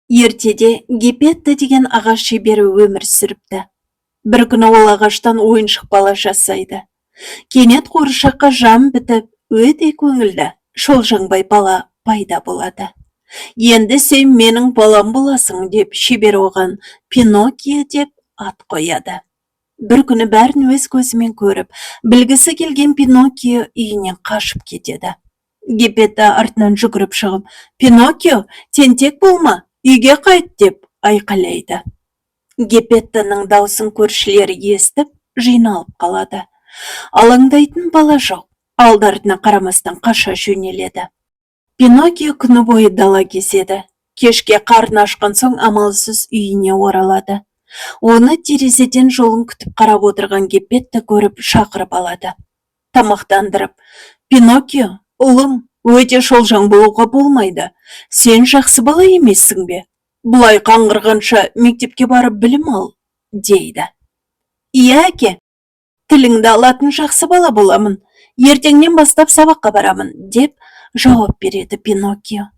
Ертеде Гепетта деген ағаш шебері өмір сүріпті. Бір күні ол ағаштан ойыншық бала жасайды. Кенет қуыршаққа жан бітіп, өте көңілді, шолжаңбай бала пайда болады. Енді сен менің балам боласың деп шебер оған Пиноккио деп ат қояды. Бір күні бәрін өз көзімен көріп, білгісі келген Пиноккио үйінен қашып кетеді. Гепетта артынан жүгіріп шығып, Пиноккио, тентек болма, үйге қайт деп айқайлайды. Гепеттаның даусын көршілері естіп, жиналып қалады. Алаңдайтын бала жоқ, алды-артына қарамастан қаша жөнеледі. Пиноккио күні бойы дала кезеді. Кешке қарны ашқан соң амалсыз үйіне оралады. Оны терезеден жолын күтіп қарап отырған Гепетта көріп шақырып алады. Тамақтандырып, Пиноккио, ұлым, өте шолжаң болуға болмайды. Сен жақсы бала емессің бе? Бұлай қаңғырғанша мектепке барып білім ал, дейді. Иә, әке, тіліңді алатын жақсы бала боламын. Ертеңнен бастап сабаққа барамын, деп жауап береді Пиноккио.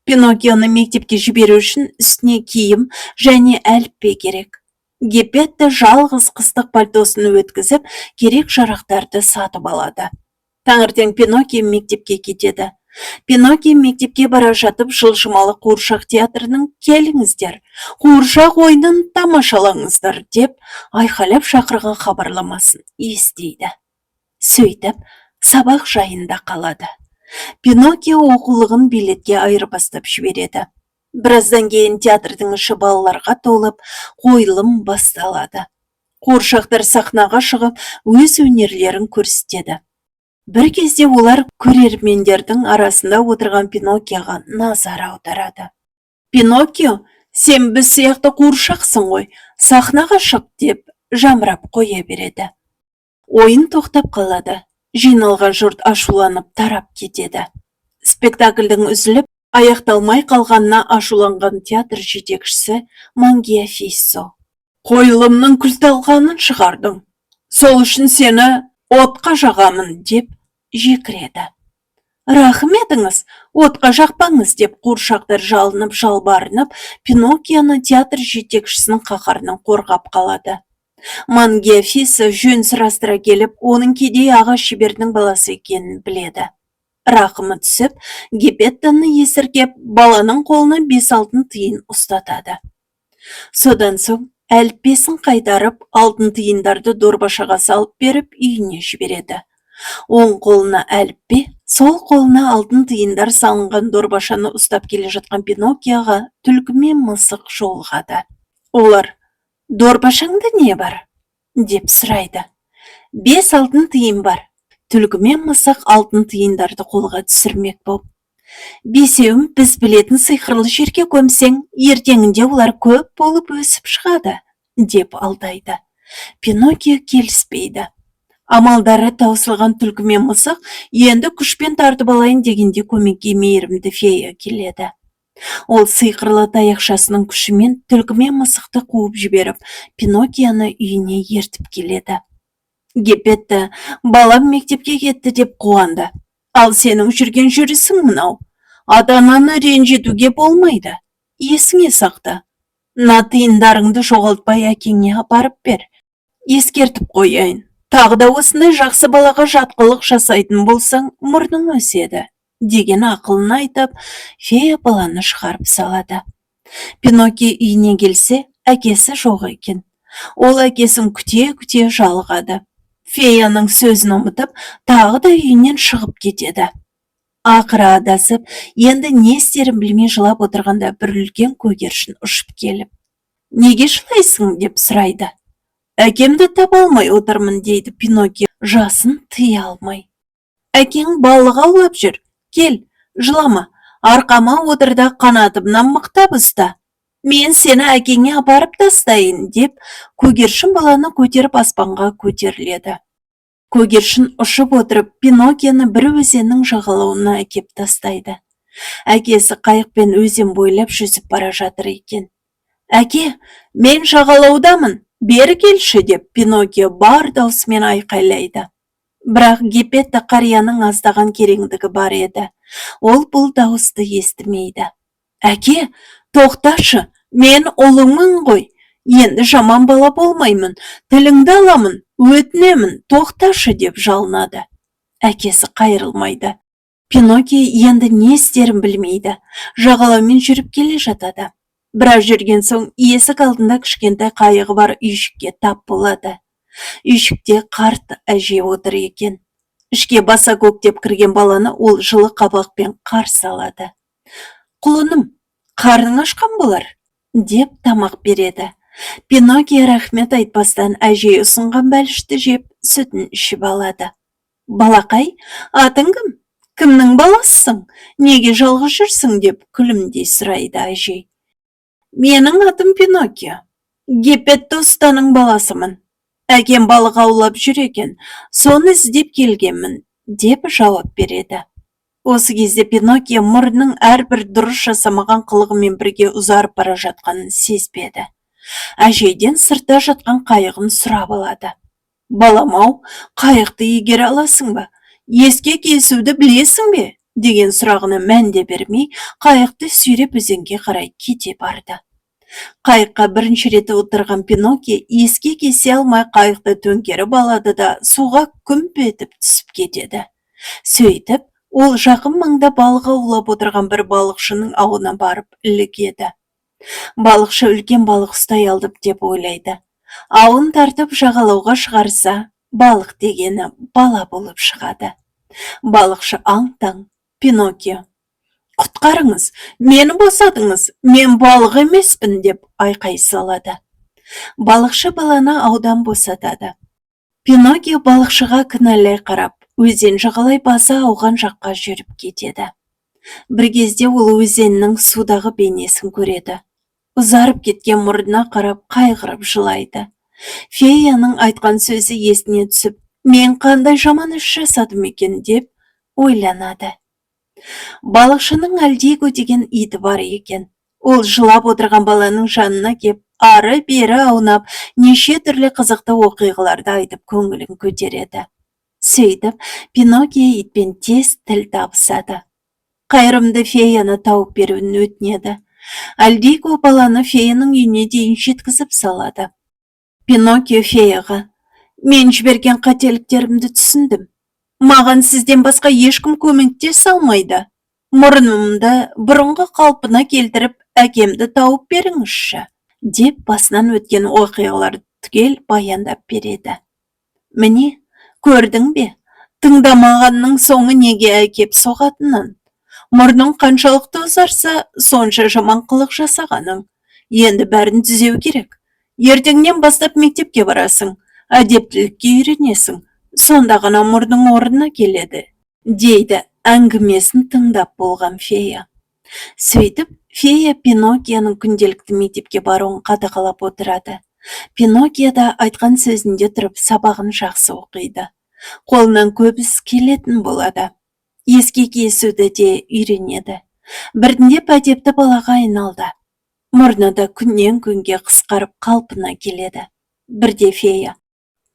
Пиноккионы мектепке жіберу үшін үстіне киім және әліппе керек. Гепетта жалғыз қыстық пальтосын өткізіп, керек жарақтарды сатып алады. Таңертең Пиноккио мектепке кетеді. Пиноккио мектепке бара жатып жылжымалы қуыршақ театрының келіңіздер, қуыршақ ойынын тамашалаңыздар деп айқайлап шақырған хабарламасын естиді. Сөйтіп, сабақ жайында қалады. Пиноккио оқулығын билетке айырбастап жібереді. Біраздан кейін театрдың іші балаларға толып, қойылым басталады. Қуыршақтар сахнаға шығып, өз өнерлерін көрсетеді. Бір кезде олар көрермендердің арасында отырған Пиноккиоға назар аударады. Пиноккио, сен біз сияқты қуыршақсың ғой, сахнаға шық деп жамырап қоя береді. Ойын тоқтап қалады. Жиналған жұрт ашуланып тарап кетеді. Спектакльдің үзіліп, аяқталмай қалғанына ашуланған театр жетекшісі Мангиафиссо. Қойылымның күлталғанын шығардың. Сол үшін сені отқа жағамын деп жекіреді. Рахым етіңіз, отқа жақпаңыз деп қуыршақтар жалынып жалбарынып, Пиноккионы театр жетекшісінің қаһарынан қорғап қалады. Мангиафиссо жөн сұрастыра келіп, оның кедей ағаш шебердің баласы екенін біледі. Рақымы түсіп, Гепеттаны есіркеп, баланың қолына 5 алтын тиын ұстатады. Содан соң әліппесін қайтарып, алтын тиындарды дорбашаға салып беріп, үйіне жібереді. Оң қолына әліппе, сол қолына алтын тиындар салынған дорбашаны ұстап келе жатқан Пиноккиоға түлкі мен мысық жолығады. Олар: «Дорбашаңда не бар?» деп сұрайды. 5 алтын тиын бар. Түлкі мен мысық алтын тиындарды қолға түсірмек боп: «Бесеуін біз білетін сиқырлы жерге көмсең, ертеңінде олар көп болып өсіп шығады», деп алдайды. Пиноккио келіспейді. Амалдары таусылған түлкі мен мысық енді күшпен тартып алайын дегенде көмекке мейірімді фея келеді. Ол сиқырлы таяқшасының күшімен түлкі мен мысықты қуып жіберіп, Пиноккионы үйіне ертіп келеді. Гепетта, балам мектепке кетті деп қуанды. Ал сенің жүрген жүрісің мынау. Ата-ананы ренжітуге болмайды. Есіңе сақта. Тиындарыңды жоғалтпай әкеңе апарып бер. Ескертіп қояйын. Тағы да осындай жақсы балаға жатқылық жасайтын болсаң, мұрның өседі, деген ақылын айтып, фея баланы шығарып салады. Пиноккио үйіне келсе, әкесі жоқ екен. Ол әкесін күте-күте жалығады. Феяның сөзін ұмытып, тағы да үйінен шығып кетеді. Ақыры адасып, енді не істерін білмей жылап отырғанда бір үлкен көгершін ұшып келіп: «Неге жылайсың?» деп сұрайды. «Әкемді таба алмай отырмын», дейді Пиноккио жасын тыя алмай. «Әкең балық аулап жүр. Кел, жылама, арқама отыр да қанатымнан мықтап ұста. Мен сені әкеңе апарып тастайын», деп көгершін баланы көтеріп аспанға көтеріледі. Көгершін ұшып отырып, Пиноккионы бір өзеннің жағалауына әкеп тастайды. Әкесі қайықпен өзен бойлап жүзіп бара жатыр екен. «Әке, мен жағалаудамын, бері келші», деп Пиноккио бар даусымен айқайлайды. Бірақ Гепетта қарияның аздаған кереңдігі бар еді. Ол бұл дауысты естімейді. Әке, тоқташы, мен ұлыңмын ғой. Енді жаман бала болмаймын, тіліңді аламын, өтінемін, тоқташы деп жалынады. Әкесі қайырылмайды. Пиноккио енді не істерін білмейді. Жағалаумен жүріп келе жатады. Біраз жүрген соң есік алдында кішкентай қайығы бар үйшікке тап болады. Үйшікте қарт әже отыр екен. Ішке баса көктеп кірген баланы ол жылы қабақпен қарсы алады. Құлыным, қарның ашқан болар, деп тамақ береді. Пиноккио рахмет айтпастан әже ұсынған бәлішті жеп, сүтін ішіп алады. Балақай, атың кім? Кімнің баласысың? Неге жалғыз жүрсің деп күлімдей сұрайды әже. Менің атым Пиноккио. Гепетто ұстаның баласымын. Әкем балық аулап жүр екен, соны іздеп келгенмін, деп жауап береді. Осы кезде Пиноккио мұрнының әрбір дұрыс жасамаған қылығымен бірге ұзарып бара жатқанын сезбеді. Әжейден сыртта жатқан қайығын сұрап алады. Балам-ау, қайықты игере аласың ба? Еске кесуді білесің бе? Деген сұрағына мән де бермей, қайықты сүйреп өзенге қарай кете барды. Қайыққа бірінші рет отырған Пиноккио еске кесе алмай қайықты төңкеріп алады да суға күмп етіп түсіп кетеді. Сөйтіп, ол жақын маңда балық аулап отырған бір балықшының ауына барып ілігеді. Балықшы үлкен балық ұстай алдым деп ойлайды. Ауын тартып жағалауға шығарса, балық дегені бала болып шығады. Балықшы аң-таң. Пиноккио: құтқарыңыз, мені босатыңыз, мен балық емеспін деп айқай салады. Балықшы баланы аудан босатады. Пиноккио балықшыға кінәлай қарап, өзен жағалай баса ауған жаққа жүріп кетеді. Бір кезде ол өзеннің судағы бейнесін көреді. Ұзарып кеткен мұрнына қарап қайғырып жылайды. Феяның айтқан сөзі есіне түсіп, мен қандай жаман іс жасадым екен деп ойланады. Балықшының әлдиго деген иті бар екен. Ол жылап отырған баланың жанына кеп, ары-бері аунап, неше түрлі қызықты оқиғаларды айтып көңілін көтереді. Сөйтіп, Пиноккио итпен тез тіл табысады. Қайырымды феяны тауып беруін өтінеді. Әлдиго баланы феяның үйіне дейін жеткізіп салады. Пиноккио феяға: мен жіберген қателіктерімді түсіндім. Маған сізден басқа ешкім көмектесе алмайды. Мұрнымды бұрынғы қалпына келтіріп, әкемді тауып беріңізші, деп басынан өткен оқиғаларды түгел баяндап береді. Міне, көрдің бе, тыңдамағанның соңы неге әкеп соғатынын. Мұрның қаншалықты ұзарса, сонша жаман қылық жасағаның. Енді бәрін түзеу керек. Ертеңнен бастап мектепке барасың, әдептілікке үйренесің, сонда ғана мұрның орнына келеді, дейді әңгімесін тыңдап болған фея. Сөйтіп, фея Пиноккионың күнделікті мектепке баруын қадағалап отырады. Пиноккио да айтқан сөзінде тұрып сабағын жақсы оқиды. Қолынан көп іс келетін болады. Еске кесуді де үйренеді. Біртіндеп әдепті балаға айналды. Мұрны да күннен күнге қысқарып қалпына келеді. Бірде фея: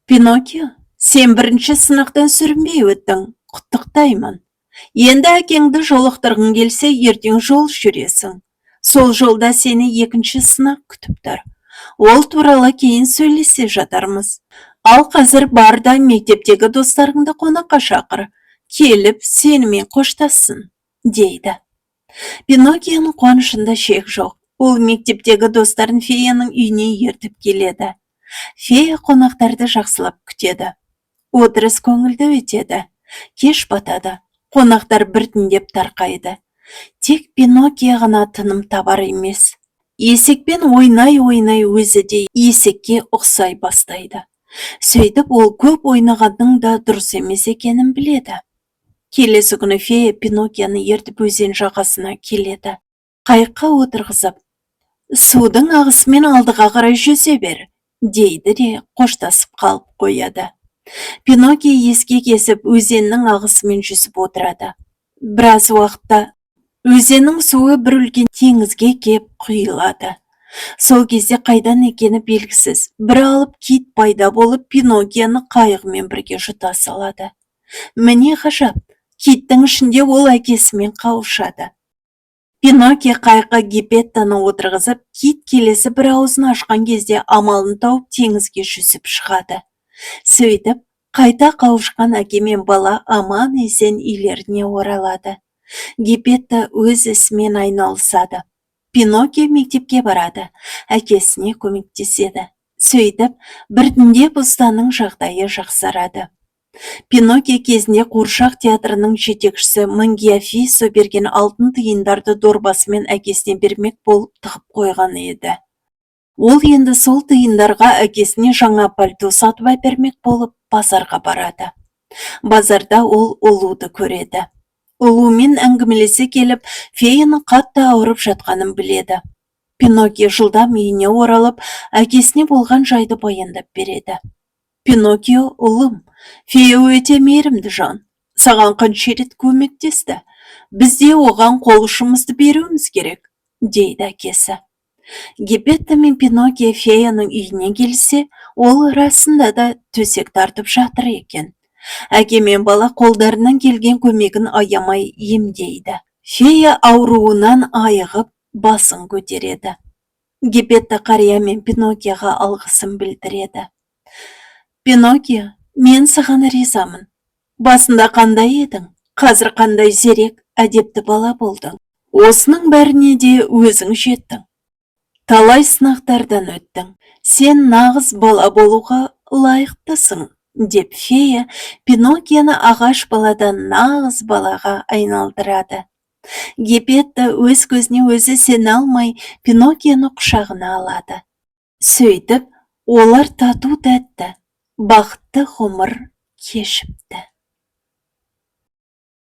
Пиноккио, сен бірінші сынақтан сүрінбей өттің, құттықтаймын. Енді әкеңді жолықтырғың келсе, ертең жол жүресің. Сол жолда сені екінші сынақ күтіп тұр. Ол туралы кейін сөйлесе жатармыз. Ал қазір бар да мектептегі достарыңды қонаққа шақыр. Келіп, сенімен қоштассын, дейді. Пиноккионың қуанышында шек жоқ. Ол мектептегі достарын феяның үйіне ертіп келеді. Фея қонақтарды жақсылап күтеді. Отырыс көңілді өтеді. Кеш батады. Қонақтар біртіндеп тарқайды. Тек Пиноккио ғана тыным табар емес. Есекпен ойнай-ойнай өзі де есекке ұқсай бастайды. Сөйтіп, ол көп ойнағанның да дұрыс емес екенін біледі. Келесі күні фея Пиноккионы ертіп өзен жағасына келеді. Қайыққа отырғызып: судың ағысымен алдыға қарай жүзе бер, дейді де қоштасып қалып қояды. Пиноккио еске кесіп өзеннің ағысымен жүзіп отырады. Біраз уақытта өзеннің суы бір үлкен теңізге кеп құйылады. Сол кезде қайдан екені белгісіз, бір алып кит пайда болып Пиноккионы қайығымен бірге жұта салады. Міне ғажап, киттің ішінде ол әкесімен қауышады. Пиноккио қайыққа Гепеттаны отырғызып, кит келесі бір аузын ашқан кезде амалын тауып теңізге жүзіп шығады. Сөйтіп, қайта қауышқан әке мен бала аман есен үйлеріне оралады. Гепетта өз ісімен айналысады. Пиноккио мектепке барады, әкесіне көмектеседі. Сөйтіп, біртіндеп ұстаның жағдайы жақсарады. Пиноккио кезінде қуыршақ театрының жетекшісі Мангиафисо берген алтын тиындарды дорбасымен әкесіне бермек болып тығып қойған еді. Ол енді сол тиындарға әкесіне жаңа пальто сатып әпермек болып базарға барады. Базарда ол Улуды көреді. Улумен әңгімелесе келіп, феяның қатты ауырып жатқанын біледі. Пиноккио жылдам үйіне оралып, әкесіне болған жайды баяндап береді. Пиноккио: «Ұлым, фея өте мейірімді жан. Саған қанша рет көмектесті. Бізде оған қол ұшымызды беруіміз керек», дейді әкесі. Гепетта мен Пиноккио феяның үйіне келсе, ол расында да төсек тартып жатыр екен. Әке мен бала қолдарынан келген көмегін аямай емдейді. Фея ауруынан айығып, басын көтереді. Гепетта қария мен Пиноккиоға алғысын білдіреді. «Пиноккио, мен саған ризамын. Басында қандай едің? Қазір қандай зерек, әдепті бала болдың. Осының бәріне де өзің жеттің. Талай сынақтардан өттің. Сен нағыз бала болуға лайықтысың», деп фея Пиноккионы ағаш баладан нағыз балаға айналдырады. Гепетта өз көзіне өзі сене алмай Пиноккионы құшағына алады. Сөйтіп, олар тату тәтті, бақытты ғұмыр кешіпті.